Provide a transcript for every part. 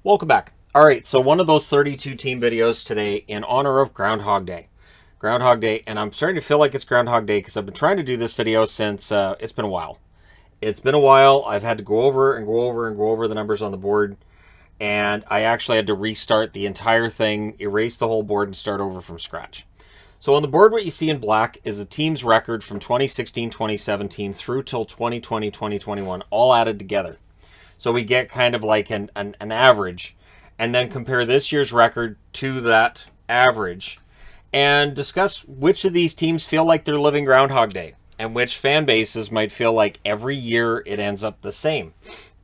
Welcome back. All right, so one of those 32 team videos today in honor of Groundhog Day. Groundhog Day, and I'm starting to feel like it's Groundhog Day because I've been trying to do this video since it's been a while. It's been a while. I've had to go over the numbers on the board, and I actually had to restart the entire thing, erase the whole board, and start over from scratch. So on the board, what you see in black is a team's record from 2016, 2017 through till 2020, 2021, all added together. So we get kind of like an average, and then compare this year's record to that average and discuss which of these teams feel like they're living Groundhog Day and which fan bases might feel like every year it ends up the same.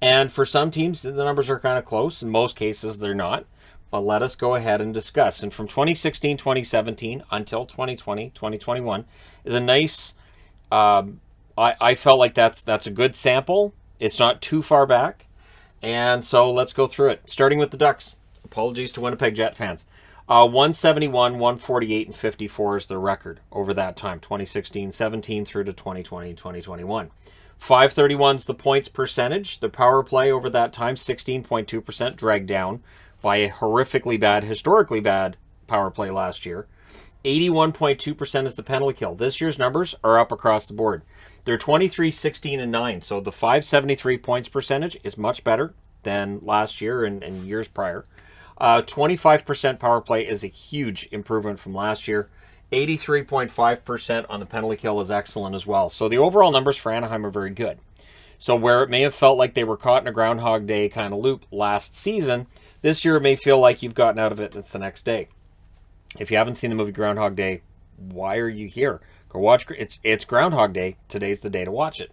And for some teams, the numbers are kind of close. In most cases, they're not. But let us go ahead and discuss. And from 2016, 2017 until 2020, 2021 is a nice, I felt like that's a good sample. It's not too far back. And so let's go through it. Starting with the Ducks. Apologies to Winnipeg Jet fans. 171, 148, and 54 is their record over that time. 2016-17 through to 2020-2021. 531 is the points percentage. The power play over that time, 16.2%, dragged down by a horrifically bad, historically bad power play last year. 81.2% is the penalty kill. This year's numbers are up across the board. They're 23, 16, and 9. So the 573 points percentage is much better than last year and years prior. 25% power play is a huge improvement from last year. 83.5% on the penalty kill is excellent as well. So the overall numbers for Anaheim are very good. So where it may have felt like they were caught in a Groundhog Day kind of loop last season, this year it may feel like you've gotten out of it and it's the next day. If you haven't seen the movie Groundhog Day, why are you here? Go watch. It's Groundhog Day. Today's the day to watch it.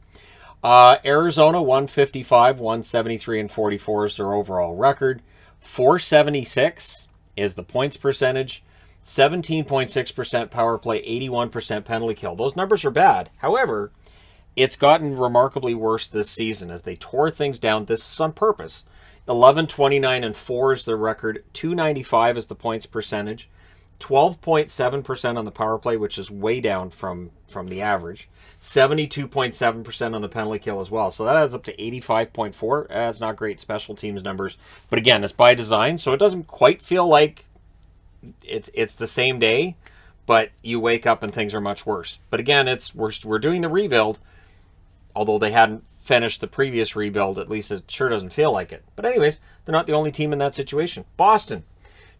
Arizona, 155, 173, and 44 is their overall record. 476 is the points percentage. 17.6% power play, 81% penalty kill. Those numbers are bad. However, it's gotten remarkably worse this season as they tore things down. This is on purpose. 11, 29, and 4 is their record. 295 is the points percentage. 12.7% on the power play, which is way down from the average. 72.7% on the penalty kill as well. So that adds up to 85.4. That's not great special teams numbers. But again, it's by design, so it doesn't quite feel like it's the same day, but you wake up and things are much worse. But again, we're doing the rebuild, although they hadn't finished the previous rebuild. At least it sure doesn't feel like it. But anyways, they're not the only team in that situation. Boston,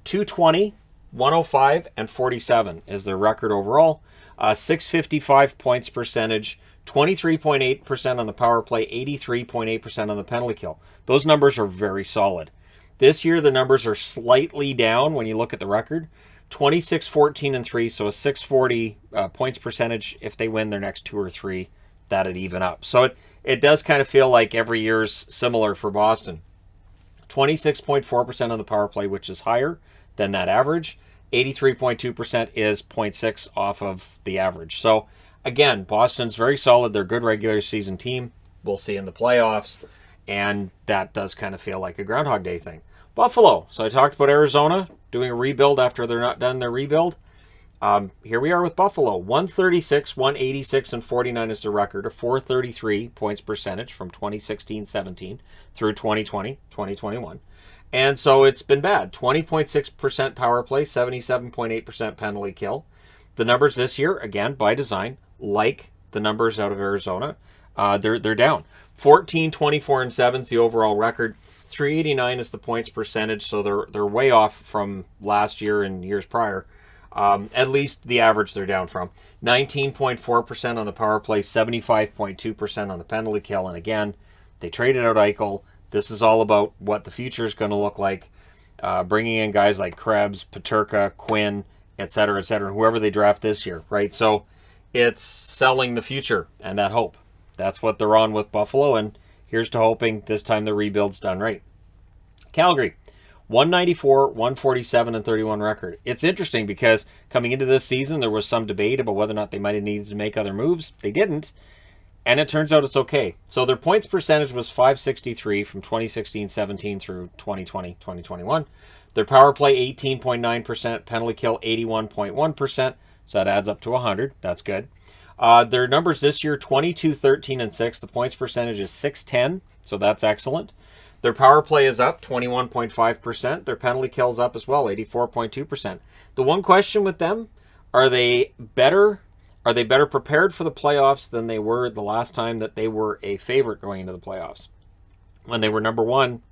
220, 105, and 47 is their record overall. 655 points percentage, 23.8% on the power play, 83.8% on the penalty kill. Those numbers are very solid. This year, the numbers are slightly down when you look at the record. 26, 14, and 3, so a 640 points percentage. If they win their next 2 or 3, that'd even up. So it does kind of feel like every year's similar for Boston. 26.4% on the power play, which is higher than that average. 83.2% is 0.6 off of the average. So again, Boston's very solid. They're a good regular season team. We'll see in the playoffs. And that does kind of feel like a Groundhog Day thing. Buffalo. So I talked about Arizona doing a rebuild after they're not done their rebuild. Here we are with Buffalo. 136, 186, and 49 is the record. A 433 points percentage from 2016-17 through 2020-2021. And so it's been bad. 20.6% power play, 77.8% penalty kill. The numbers this year, again, by design, like the numbers out of Arizona, they're down. 14, 24, and 7 is the overall record. 389 is the points percentage, so they're way off from last year and years prior. At least the average they're down from. 19.4% on the power play, 75.2% on the penalty kill. And again, they traded out Eichel. This is all about what the future is going to look like. Bringing in guys like Krebs, Peterka, Quinn, et cetera, whoever they draft this year, right? So it's selling the future and that hope. That's what they're on with Buffalo, and here's to hoping this time the rebuild's done right. Calgary, 194, 147, and 31 record. It's interesting because coming into this season, there was some debate about whether or not they might have needed to make other moves. They didn't. And it turns out it's okay. So their points percentage was 563 from 2016-17 through 2020-2021. Their power play 18.9%, penalty kill 81.1%. So that adds up to 100. That's good. Their numbers this year, 22, 13, and 6. The points percentage is 610. So that's excellent. Their power play is up 21.5%. Their penalty kills up as well, 84.2%. The one question with them, are they better prepared for the playoffs than they were the last time that they were a favorite going into the playoffs? When they were number one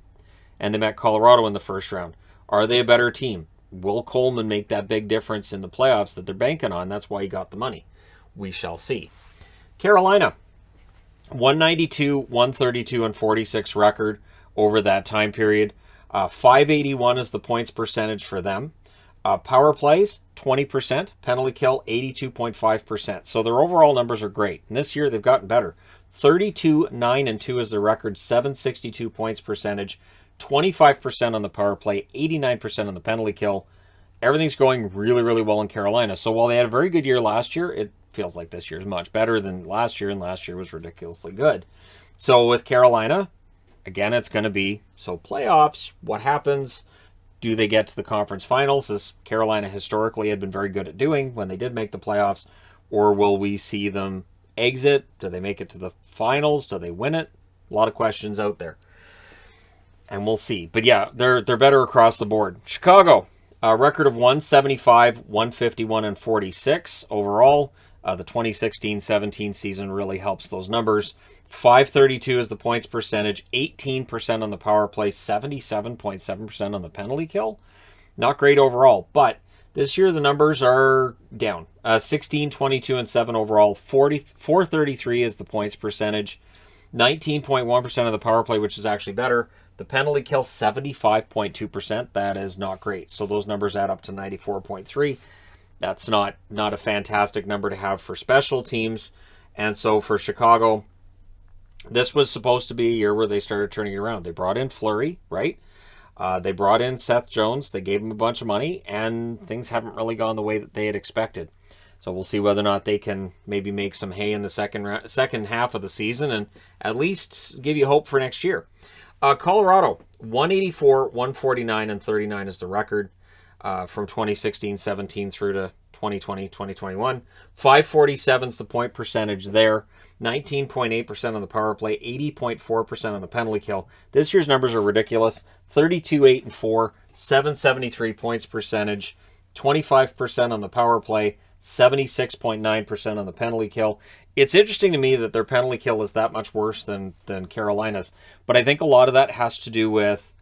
and they met Colorado in the first round. Are they a better team? Will Coleman make that big difference in the playoffs that they're banking on? That's why he got the money. We shall see. Carolina, 192, 132, and 46 record over that time period. 581 is the points percentage for them. Power plays, 20%. Penalty kill, 82.5%. So their overall numbers are great. And this year they've gotten better. 32, 9, and 2 is the record. 762 points percentage. 25% on the power play. 89% on the penalty kill. Everything's going really, really well in Carolina. So while they had a very good year last year, it feels like this year's much better than last year. And last year was ridiculously good. So with Carolina, again, it's going to be, so playoffs, what happens? Do they get to the conference finals, as Carolina historically had been very good at doing when they did make the playoffs? Or will we see them exit? Do they make it to the finals? Do they win it? A lot of questions out there. And we'll see. But yeah, they're better across the board. Chicago, a record of 175, 151, and 46 overall. The 2016-17 season really helps those numbers. 532 is the points percentage, 18% on the power play, 77.7% on the penalty kill. Not great overall, but this year the numbers are down. 16, 22, and 7 overall. 433 is the points percentage, 19.1% of the power play, which is actually better. The penalty kill, 75.2%. That is not great. So those numbers add up to 94.3. That's not a fantastic number to have for special teams. And so for Chicago, this was supposed to be a year where they started turning it around. They brought in Fleury, right? They brought in Seth Jones. They gave him a bunch of money, and things haven't really gone the way that they had expected. So we'll see whether or not they can maybe make some hay in the second half of the season and at least give you hope for next year. Colorado, 184, 149, and 39 is the record. From 2016-17 through to 2020-2021. 547 is the point percentage there. 19.8% on the power play. 80.4% on the penalty kill. This year's numbers are ridiculous. 32, 8, and 4. 773 points percentage. 25% on the power play. 76.9% on the penalty kill. It's interesting to me that their penalty kill is that much worse than Carolina's. But I think a lot of that has to do with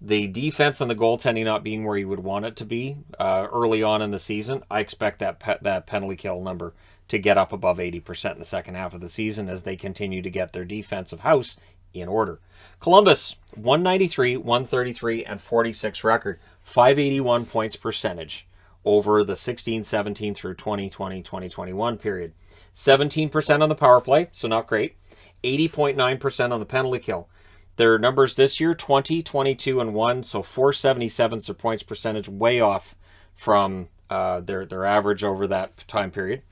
the defense and the goaltending not being where you would want it to be early on in the season. I expect that penalty kill number to get up above 80% in the second half of the season as they continue to get their defensive house in order. Columbus, 193, 133, and 46 record. 581 points percentage over the 16-17 through 2020-2021 period. 17% on the power play, so not great. 80.9% on the penalty kill. Their numbers this year, 20, 22, and 1, so 477 is their points percentage, way off from their average over that time period.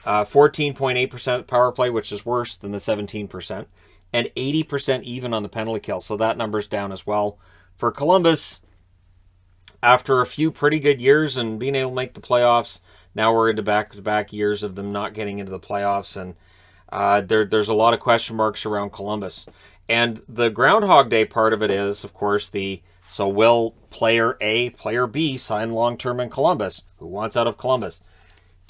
14.8% power play, which is worse than the 17%, and 80% even on the penalty kill, so that number's down as well. For Columbus, after a few pretty good years and being able to make the playoffs, now we're into back-to-back years of them not getting into the playoffs, and there's a lot of question marks around Columbus. And the Groundhog Day part of it is, of course, so will player A, player B sign long-term in Columbus? Who wants out of Columbus?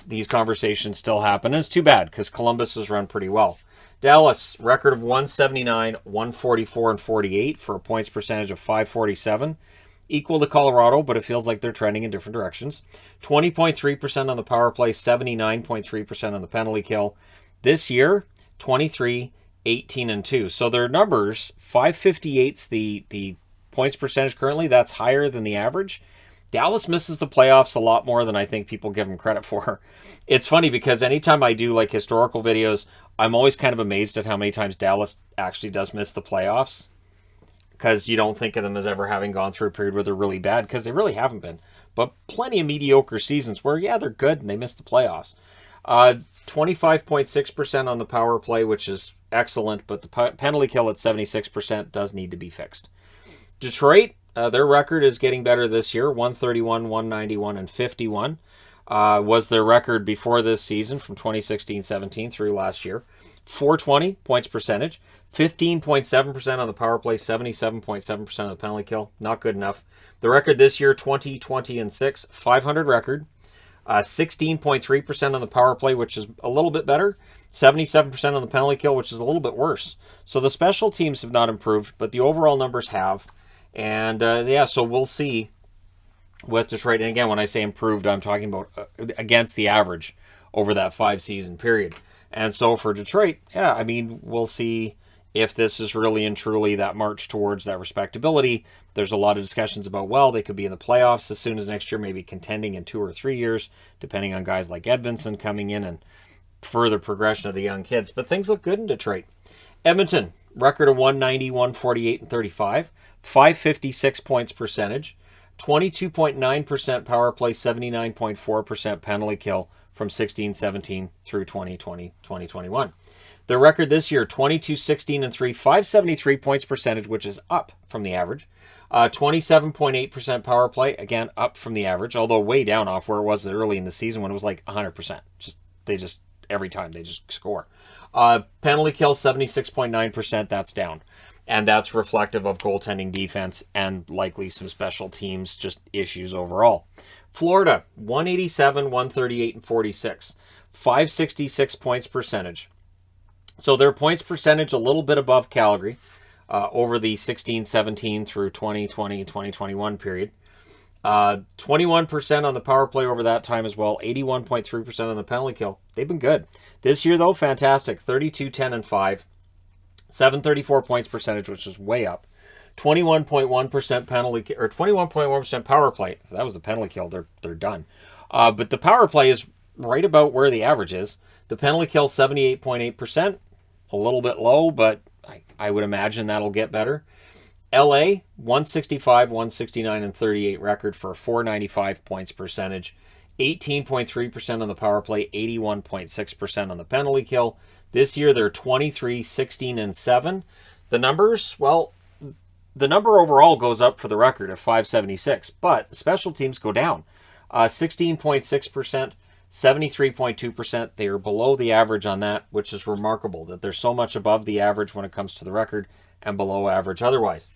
These conversations still happen, and it's too bad because Columbus has run pretty well. Dallas, record of 179, 144, and 48 for a points percentage of 547. Equal to Colorado, but it feels like they're trending in different directions. 20.3% on the power play, 79.3% on the penalty kill. This year, 23, 18, and 2. So their numbers, 558's the points percentage currently. That's higher than the average. Dallas misses the playoffs a lot more than I think people give them credit for. It's funny because anytime I do like historical videos, I'm always kind of amazed at how many times Dallas actually does miss the playoffs. Because you don't think of them as ever having gone through a period where they're really bad, because they really haven't been. But plenty of mediocre seasons where, yeah, they're good and they miss the playoffs. 25.6% on the power play, which is excellent, but the penalty kill at 76% does need to be fixed. Detroit, their record is getting better this year. 131, 191, and 51 was their record before this season from 2016-17 through last year. .420 points percentage, 15.7% on the power play, 77.7% of the penalty kill. Not good enough. The record this year, 20-20-6, 500 record. 16.3% on the power play, which is a little bit better. 77% on the penalty kill, which is a little bit worse. So the special teams have not improved, but the overall numbers have. And so we'll see with Detroit. And again, when I say improved, I'm talking about against the average over that 5-season period. And so for Detroit, we'll see if this is really and truly that march towards that respectability. There's a lot of discussions about, well, they could be in the playoffs as soon as next year, maybe contending in 2 or 3 years, depending on guys like Edmonton coming in and further progression of the young kids. But things look good in Detroit. Edmonton, record of 190, 148, and 35, 556 points percentage, 22.9% power play, 79.4% penalty kill from 16-17 through 2020-2021. Their record this year, 22-16-3, 573 points percentage, which is up from the average. 27.8% power play, again, up from the average, although way down off where it was early in the season when it was like 100%. Every time they just score. Penalty kill, 76.9%, that's down. And that's reflective of goaltending, defense, and likely some special teams, just issues overall. Florida, 187, 138, and 46. 566 points percentage. So their points percentage a little bit above Calgary over the 16-17 through 2020-2021 period. 21% on the power play over that time as well. 81.3% on the penalty kill. They've been good. This year, though, fantastic. 32-10-5. 734 points percentage, which is way up. 21.1% penalty or 21.1% power play. If that was the penalty kill, they're done. But the power play is right about where the average is. The penalty kill, 78.8%. A little bit low, but I would imagine that'll get better. LA, 165, 169, and 38 record for a 495 points percentage. 18.3% on the power play, 81.6% on the penalty kill. This year, they're 23, 16, and 7. The numbers, well, the number overall goes up for the record of 576, but the special teams go down. 16.6%, 73.2%. They are below the average on that, which is remarkable that they're so much above the average when it comes to the record and below average otherwise.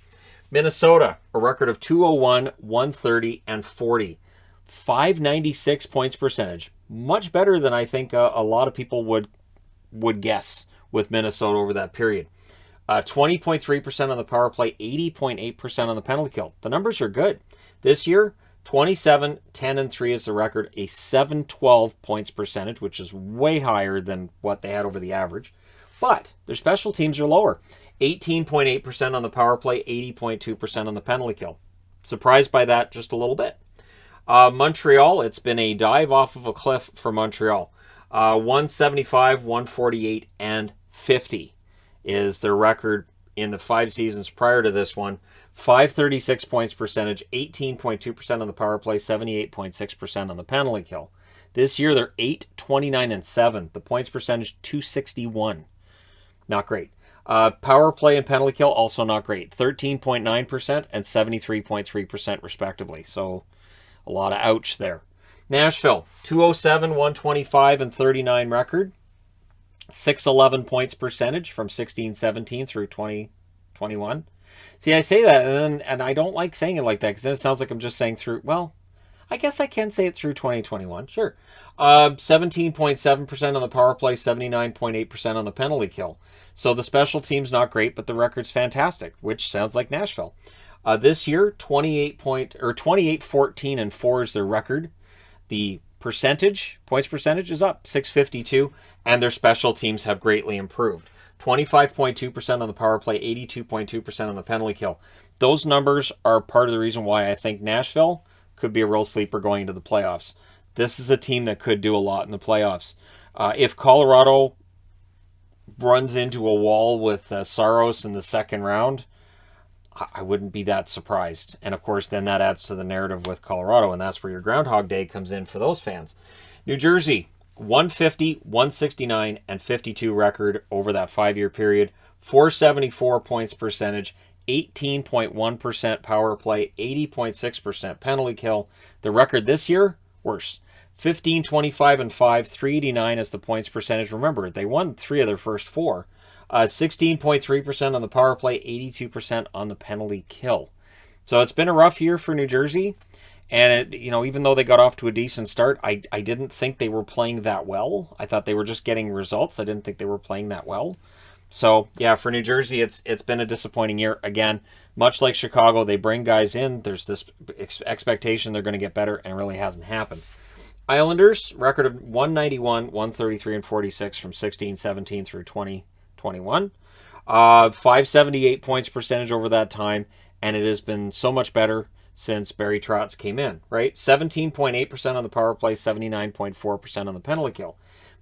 Minnesota, a record of 201, 130, and 40. 596 points percentage. Much better than I think a lot of people would guess with Minnesota over that period. 20.3% on the power play, 80.8% on the penalty kill. The numbers are good. This year, 27, 10, and 3 is the record, a 712 points percentage, which is way higher than what they had over the average. But their special teams are lower. 18.8% on the power play, 80.2% on the penalty kill. Surprised by that just a little bit. Montreal, it's been a dive off of a cliff for Montreal. 175, 148, and 50 is their record in the 5 seasons prior to this one. 536 points percentage, 18.2% on the power play, 78.6% on the penalty kill. This year, they're 8, 29, and 7. The points percentage, 261. Not great. Power play and penalty kill, also not great. 13.9% and 73.3% respectively. So a lot of ouch there. Nashville, 207, 125, and 39 record. 611 points percentage from 16-17 through 2021. See, I say that, and I don't like saying it like that, because then it sounds like I'm just saying through, well, I guess I can say it through 2021, sure. 17.7% on the power play, 79.8% on the penalty kill. So the special team's not great, but the record's fantastic, which sounds like Nashville. This year, 28, 14, and 4 is their record. The points percentage is up, 652, and their special teams have greatly improved. 25.2% on the power play, 82.2% on the penalty kill. Those numbers are part of the reason why I think Nashville could be a real sleeper going into the playoffs. This is a team that could do a lot in the playoffs. If Colorado runs into a wall with Saros in the second round, I wouldn't be that surprised. And of course, then that adds to the narrative with Colorado, and that's where your Groundhog Day comes in for those fans. New Jersey, 150, 169, and 52 record over that 5-year period. 474 points percentage, 18.1% power play, 80.6% penalty kill. The record this year, worse. 15, 25, and 5, 389 as the points percentage. Remember, they won 3 of their first 4. 16.3% on the power play, 82% on the penalty kill. So it's been a rough year for New Jersey. And, even though they got off to a decent start, I didn't think they were playing that well. I thought they were just getting results. I didn't think they were playing that well. So, yeah, for New Jersey, it's been a disappointing year. Again, much like Chicago, they bring guys in. There's this expectation they're going to get better, and it really hasn't happened. Islanders, record of 191, 133, and 46 from 16-17 through 2021. 578 points percentage over that time, and it has been so much better since Barry Trotz came in, right? 17.8% on the power play, 79.4% on the penalty kill.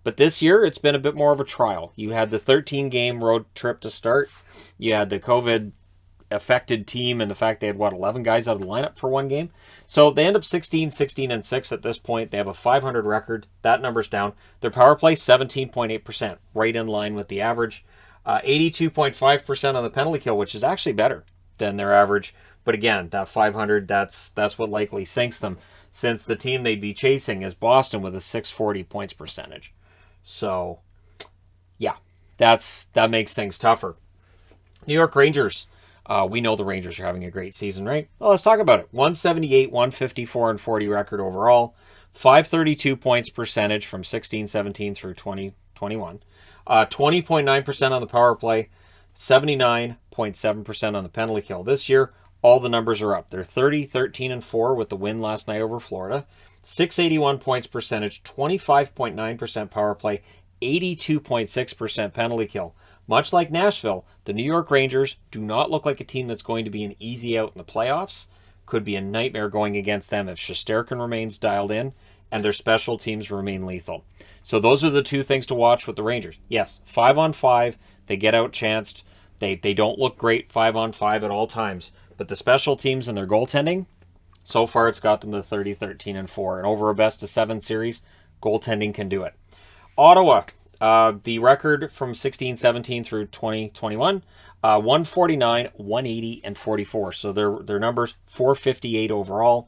But this year, it's been a bit more of a trial. You had the 13-game road trip to start. You had the COVID-affected team and the fact they had, 11 guys out of the lineup for one game. So they end up 16, 16, and 6 at this point. They have a 500 record. That number's down. Their power play, 17.8%, right in line with the average. 82.5% on the penalty kill, which is actually better than their average. But again, that 500, that's what likely sinks them, since the team they'd be chasing is Boston with a 640 points percentage. So, yeah, that makes things tougher. New York Rangers. We know the Rangers are having a great season, right? Well, let's talk about it. 178, 154, and 40 record overall. 532 points percentage from 16-17 through 2021. 20.9% on the power play. 79.7% on the penalty kill. This year, all the numbers are up. They're 30, 13, and 4 with the win last night over Florida. 681 points percentage, 25.9% power play, 82.6% penalty kill. Much like Nashville, the New York Rangers do not look like a team that's going to be an easy out in the playoffs. Could be a nightmare going against them if Shesterkin remains dialed in and their special teams remain lethal. So those are the two things to watch with the Rangers. Yes, 5-on-5, they get outchanced. They don't look great 5-on-5 at all times. But the special teams and their goaltending, so far it's got them to 30, 13, and 4. And over a best-of-7 series, goaltending can do it. Ottawa, the record from 16-17 through 2021, 149, 180, and 44. So their numbers, 458 overall.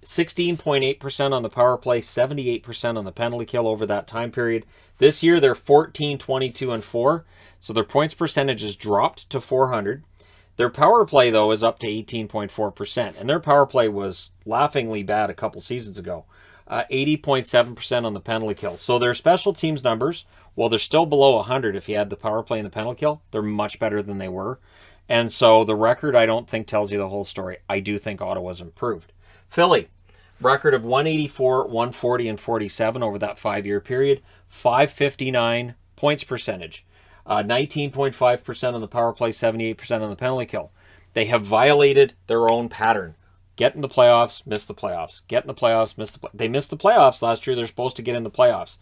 16.8% on the power play, 78% on the penalty kill over that time period. This year, they're 14, 22, and 4. So their points percentage has dropped to 400. Their power play, though, is up to 18.4%, and their power play was laughingly bad a couple seasons ago. 80.7% on the penalty kill. So their special teams numbers, while they're still below 100 if you add the power play and the penalty kill, they're much better than they were. And so the record, I don't think, tells you the whole story. I do think Ottawa's improved. Philly, record of 184, 140, and 47 over that 5-year period. 559 points percentage. 19.5% on the power play, 78% on the penalty kill. They have violated their own pattern. Get in the playoffs, miss the playoffs. Get in the playoffs, miss the playoffs. They missed the playoffs last year. They're supposed to get in the playoffs.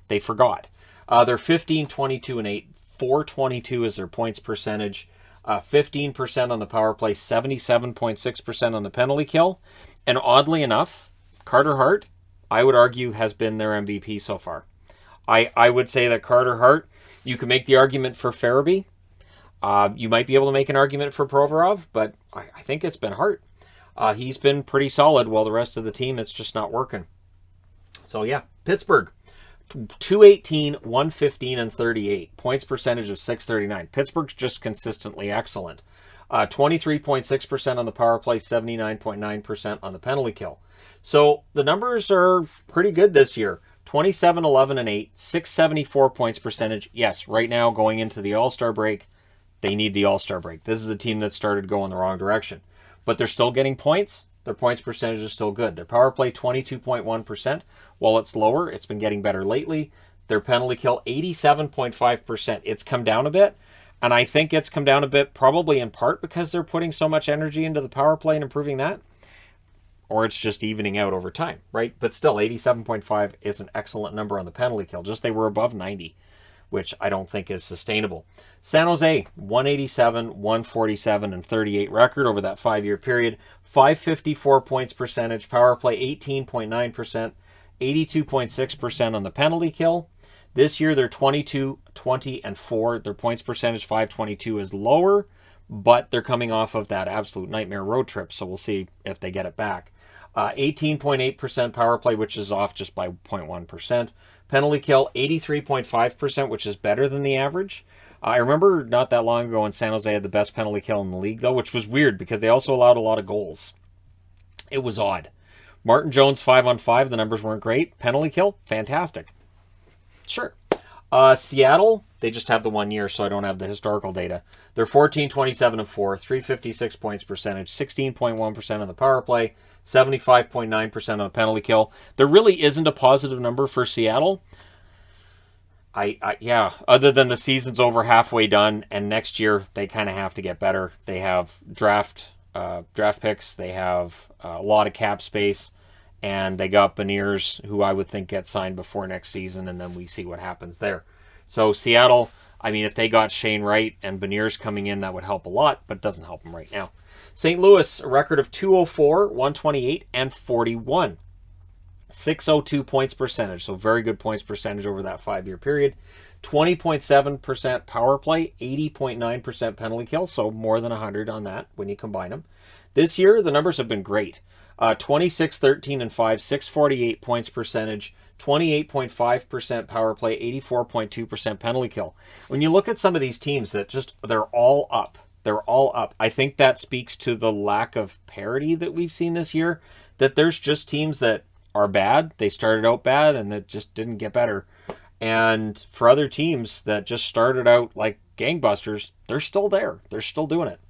They forgot. They're 15, 22, and 8. 422 is their points percentage. 15% on the power play, 77.6% on the penalty kill. And oddly enough, Carter Hart, I would argue, has been their MVP so far. I would say that Carter Hart, you can make the argument for Farabee. You might be able to make an argument for Provorov, but I think it's been Hart. He's been pretty solid, while the rest of the team, it's just not working. So, yeah, Pittsburgh. 218, 115, and 38. Points percentage of 639. Pittsburgh's just consistently excellent. 23.6% on the power play, 79.9% on the penalty kill. So the numbers are pretty good this year. 27, 11, and 8, 674 points percentage. Yes, right now going into the All-Star break, they need the All-Star break. This is a team that started going the wrong direction. But they're still getting points. Their points percentage is still good. Their power play, 22.1%. While it's lower, it's been getting better lately. Their penalty kill, 87.5%. It's come down a bit. And I think it's come down a bit probably in part because they're putting so much energy into the power play and improving that. Or it's just evening out over time, right? But still, 87.5 is an excellent number on the penalty kill. Just they were above 90, which I don't think is sustainable. San Jose, 187, 147, and 38 record over that 5-year period. 554 points percentage, power play 18.9%, 82.6% on the penalty kill. This year, they're 22, 20, and 4. Their points percentage, 522, is lower, but they're coming off of that absolute nightmare road trip, so we'll see if they get it back. 18.8% power play, which is off just by 0.1%. Penalty kill, 83.5%, which is better than the average. I remember not that long ago when San Jose had the best penalty kill in the league, though, which was weird because they also allowed a lot of goals. It was odd. Martin Jones, 5-on-5, the numbers weren't great. Penalty kill, fantastic. Sure. Seattle, they just have the 1 year, so I don't have the historical data. They're 14-27-4, 356 points percentage, 16.1% on the power play, 75.9% on the penalty kill. There really isn't a positive number for Seattle. Yeah, other than the season's over, halfway done, and next year they kind of have to get better. They have draft picks, they have a lot of cap space, and they got Beniers, who I would think gets signed before next season, and then we see what happens there. So Seattle, I mean, if they got Shane Wright and Beniers coming in, that would help a lot, but it doesn't help them right now. St. Louis, a record of 204, 128, and 41. 602 points percentage, so very good points percentage over that 5-year period. 20.7% power play, 80.9% penalty kill, so more than 100 on that when you combine them. This year, the numbers have been great. 26, 13, and 5, 648 points percentage, 28.5% power play, 84.2% penalty kill. When you look at some of these teams that they're all up. They're all up. I think that speaks to the lack of parity that we've seen this year, that there's just teams that are bad. They started out bad and it just didn't get better. And for other teams that just started out like gangbusters, they're still there. They're still doing it.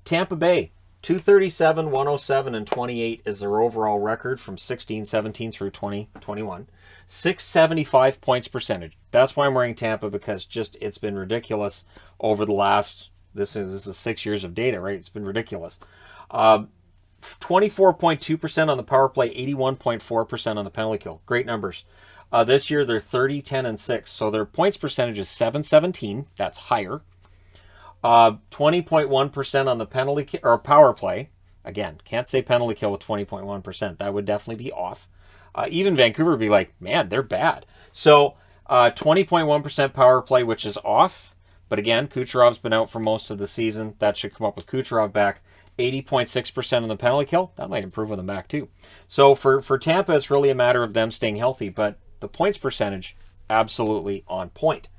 Tampa Bay, 237, 107, and 28 is their overall record from 16-17 through 2021. 675 points percentage. That's why I'm wearing Tampa, because just it's been ridiculous over the last, this is 6 years of data, right? It's been ridiculous. 24.2% on the power play, 81.4% on the penalty kill. Great numbers. This year they're 30, 10, and 6. So their points percentage is 717. That's higher. 20.1% on the penalty or power play. Again, can't say penalty kill with 20.1%. That would definitely be off. Even Vancouver would be like, man, they're bad. So 20.1% power play, which is off. But again, Kucherov's been out for most of the season. That should come up with Kucherov back. 80.6% on the penalty kill. That might improve with them back too. So for Tampa, it's really a matter of them staying healthy. But the points percentage, absolutely on point.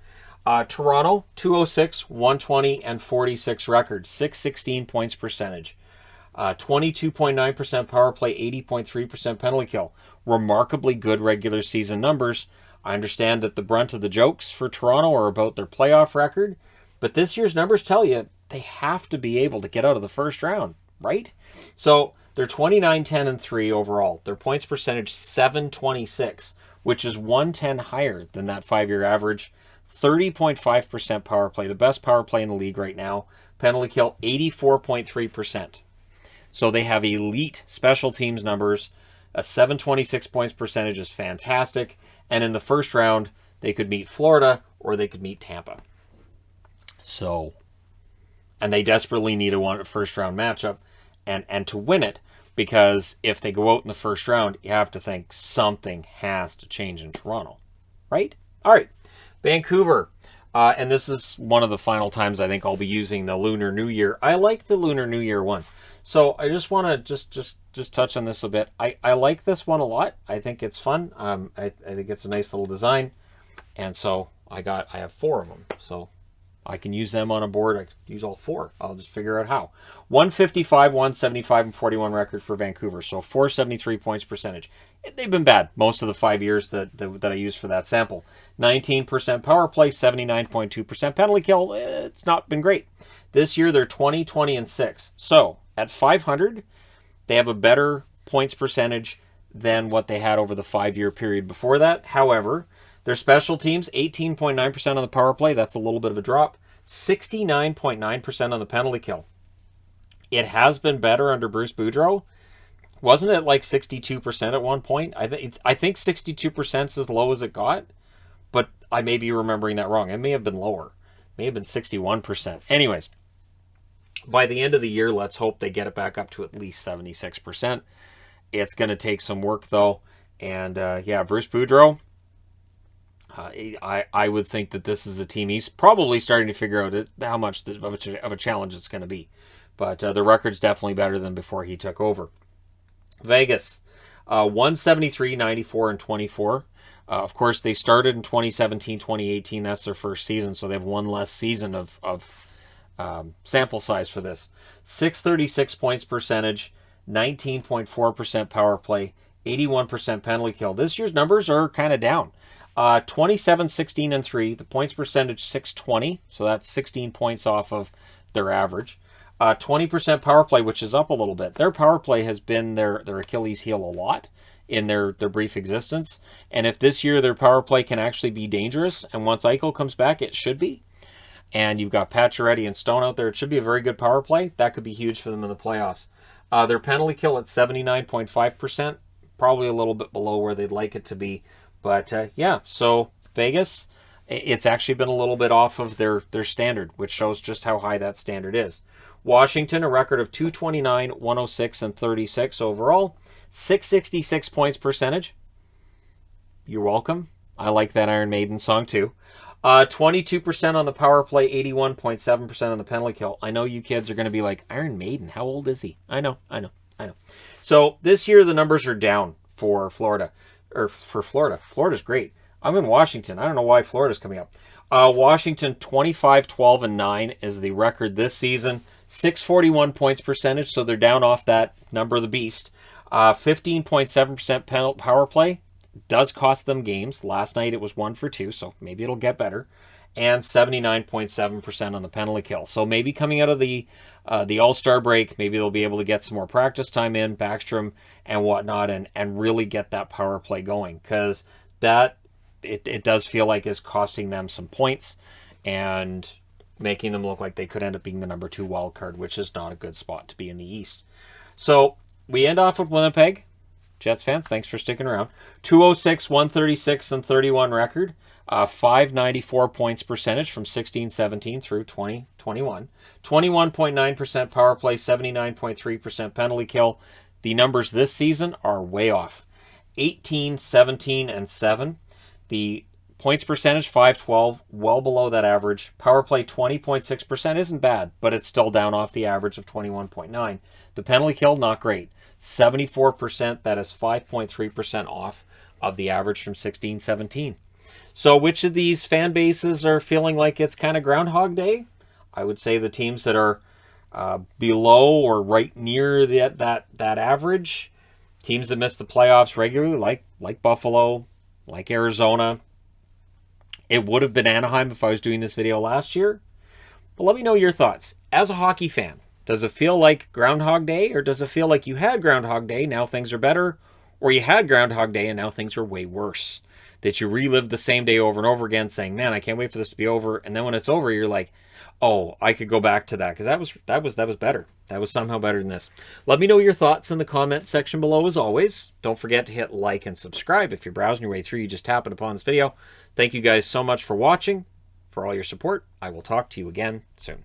Toronto, 206, 120, and 46 record. 616 points percentage. 22.9% power play, 80.3% penalty kill. Remarkably good regular season numbers. I understand that the brunt of the jokes for Toronto are about their playoff record, but this year's numbers tell you they have to be able to get out of the first round, right? So they're 29, 10, and 3 overall. Their points percentage, 726, which is 110 higher than that 5-year average. 30.5% power play, the best power play in the league right now. Penalty kill, 84.3%. So they have elite special teams numbers. A 726 points percentage is fantastic. And in the first round, they could meet Florida or they could meet Tampa. So, and they desperately need a first round matchup and to win it, because if they go out in the first round, you have to think something has to change in Toronto, right? All right, Vancouver. And this is one of the final times I think I'll be using the Lunar New Year. I like the Lunar New Year one. So I just want to just touch on this a bit. I like this one a lot. I think it's fun. I think it's a nice little design. And so I have 4 of them. So I can use them on a board. I can use all 4. I'll just figure out how. 155, 175, and 41 record for Vancouver. So 473 points percentage. They've been bad most of the 5 years that I used for that sample. 19% power play, 79.2% penalty kill. It's not been great. This year they're 20, 20, and 6. So at 500, they have a better points percentage than what they had over the 5-year period before that. However, their special teams, 18.9% on the power play. That's a little bit of a drop. 69.9% on the penalty kill. It has been better under Bruce Boudreau. Wasn't it like 62% at one point? I think 62% is as low as it got, but I may be remembering that wrong. It may have been lower. It may have been 61%. Anyways, by the end of the year, let's hope they get it back up to at least 76%. It's going to take some work, though. And, yeah, Bruce Boudreau, I would think that this is a team he's probably starting to figure out how much of a challenge it's going to be. But the record's definitely better than before he took over. Vegas, 173, 94, and 24. Of course, they started in 2017, 2018. That's their first season, so they have one less season of sample size for this. 636 points percentage, 19.4% power play, 81% penalty kill. This year's numbers are kind of down. 27, 16, and 3. The points percentage, 620. So that's 16 points off of their average. 20% power play, which is up a little bit. Their power play has been their Achilles heel a lot in their brief existence. And if this year their power play can actually be dangerous, and once Eichel comes back, it should be. And you've got Pacioretty and Stone out there. It should be a very good power play. That could be huge for them in the playoffs. Their penalty kill at 79.5%. Probably a little bit below where they'd like it to be. But yeah, so Vegas, it's actually been a little bit off of their standard, which shows just how high that standard is. Washington, a record of 229, 106, and 36 overall. 666 points percentage. You're welcome. I like that Iron Maiden song too. 22% on the power play, 81.7% on the penalty kill. I know you kids are going to be like, Iron Maiden, how old is he? I know. So this year the numbers are down for Florida. Or for Florida. Florida's great. I'm in Washington. I don't know why Florida's coming up. Washington, 25, 12, and 9 is the record this season. 641 points percentage, so they're down off that number of the beast. 15.7% power play. Does cost them games. Last night it was 1 for 2, so maybe it'll get better. And 79.7% on the penalty kill. So maybe coming out of the All-Star break, maybe they'll be able to get some more practice time in, Backstrom and whatnot, and really get that power play going. Because that, it does feel like is costing them some points and making them look like they could end up being the number 2 wild card, which is not a good spot to be in the East. So we end off with Winnipeg. Jets fans, thanks for sticking around. 206, 136, and 31 record. 594 points percentage from 16-17 through 2021. 21.9% power play, 79.3% penalty kill. The numbers this season are way off. 18, 17, and 7. The points percentage, 512, well below that average. Power play, 20.6% isn't bad, but it's still down off the average of 21.9. The penalty kill, not great. 74%, that is 5.3% off of the average from 16-17. So which of these fan bases are feeling like it's kind of Groundhog Day? I would say the teams that are below or right near that average. Teams that miss the playoffs regularly, like Buffalo, like Arizona. It would have been Anaheim if I was doing this video last year. But let me know your thoughts. As a hockey fan, does it feel like Groundhog Day, or does it feel like you had Groundhog Day, now things are better, or you had Groundhog Day and now things are way worse? That you relived the same day over and over again saying, man, I can't wait for this to be over. And then when it's over, you're like, oh, I could go back to that because that was better. That was somehow better than this. Let me know your thoughts in the comment section below as always. Don't forget to hit like and subscribe. If you're browsing your way through, you just happened upon this video. Thank you guys so much for watching, for all your support. I will talk to you again soon.